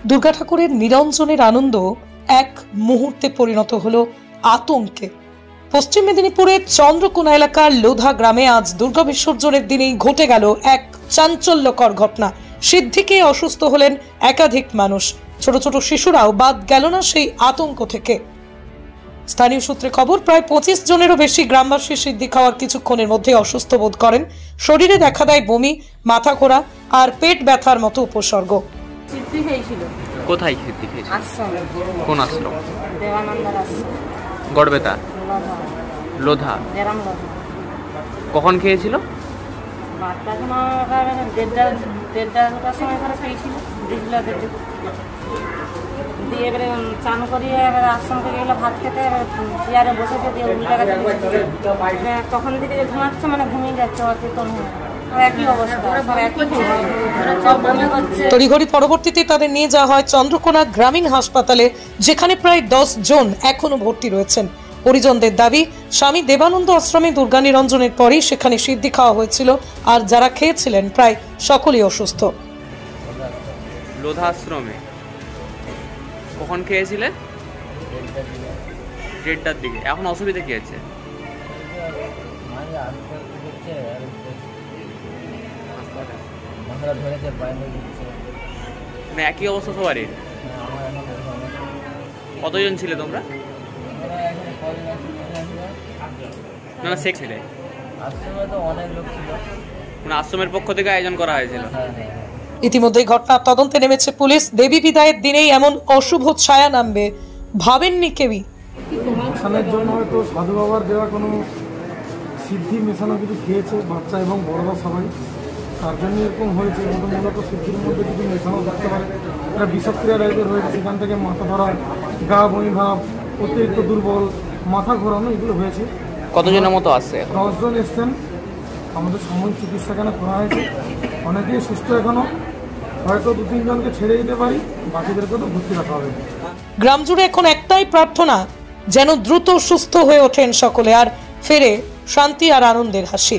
দুর্গা ঠাকুরের নিরঞ্জনের আনন্দ এক মুহূর্তে পরিণত হলো আতঙ্কে। পশ্চিম মেদিনীপুরের চন্দ্রকোনা এলাকার লোধা গ্রামে আজ দুর্গা বিসর্জনের দিনেই ঘটে গেল এক চাঞ্চল্যকর ঘটনা। সিদ্ধিকে অসুস্থ হলেন একাধিক মানুষ, ছোট ছোট শিশুরাও বাদ গেল না সেই আতঙ্ক থেকে। স্থানীয় সূত্রে খবর, প্রায় 25 জনেরও বেশি গ্রামবাসী সিদ্ধি খাওয়ার কিছুক্ষণের মধ্যে অসুস্থ বোধ করেন। শরীরে দেখা দেয় বমি, মাথা ঘোরা আর পেট ব্যথার মতো উপসর্গ। সিদ্ধি খেয়েছিল। কোথায় সিদ্ধি খেয়েছিল? আশ্রমে। কোন আশ্রম? দেবানন্দের আশ্রম। গড়বেতা? লোধা। গ্রাম লোধা। কখন খেয়েছিল? বারটা দেড়টার সময় করে খেয়েছিল। দিয়ে এবারে চান করিয়ে এবারে আশ্রম থেকে গেলে ভাত খেতে, এবার চেয়ারে বসেছে, দিয়ে উল্টা গেছে। তখন দিকে ঘুমাচ্ছে, মানে ঘুমিয়ে যাচ্ছে, অচেতন হয়ে। একই অবস্থা, তড়িঘড়ি পরবর্তীতে তাদের নিয়ে যাওয়া হয় চন্দ্রকোনা গ্রামীণ হাসপাতালে, যেখানে প্রায় 10 জন এখনো ভর্তি রয়েছেন। পরিজনদের দাবি, স্বামী দেবানন্দ আশ্রমে দুর্গা নিরঞ্জনের পরেই সেখানে সিদ্ধি খাওয়া হয়েছিল, আর যারা খেয়েছিলেন প্রায় সকলেই অসুস্থ। লোধা আশ্রমে কখন খেয়েছিলেন? 1:30টার দিকে। এখন অসুবিধা কি আছে? মানে একই অবস্থা সবারই? কতজন ছিলে তোমরা? না সে ছিলে? আশ্রমে তো অনেক লোক ছিল, মানে আশ্রমের পক্ষ থেকে আয়োজন করা হয়েছিল। ইতিমধ্যেই ঘটনার তদন্তে নেমেছে পুলিশ। দেবী বিদায়ের দিনেই এমন অশুভ ছায়া নামবে ভাবেননি কেউই। মেশানোর জন্য হয়তো সাধু বাবার দেওয়া কোনো সিদ্ধি মেশানো কিছু খেয়েছে বাচ্চা এবং বড়রা সবাই, তার জন্য এরকম হয়েছে। মূলত সিদ্ধির মধ্যে কিছু মেশানো থাকতে পারে। এটা বিষক্রিয়া টাইপের হয়েছে, সেখান থেকে মাথা ধরা, গা বমি ভাব, অতিরিক্ত দুর্বল, মাথা ঘোরানো, এগুলো হয়েছে। কতজনের মতো আসছে? 10 জন এসছেন। আমাদের সাময়িক চিকিৎসা কেন করা হয়েছে, অনেকেই সুস্থ এখনো, হয়তো 2-3 জনকে ছেড়ে দিতে পারি, বাকিদেরকে তো ভর্তি রাখা হবে। গ্রাম জুড়ে এখন একটাই প্রার্থনা, যেন দ্রুত সুস্থ হয়ে ওঠেন সকলে আর ফেরে শান্তি আর আনন্দের হাসি।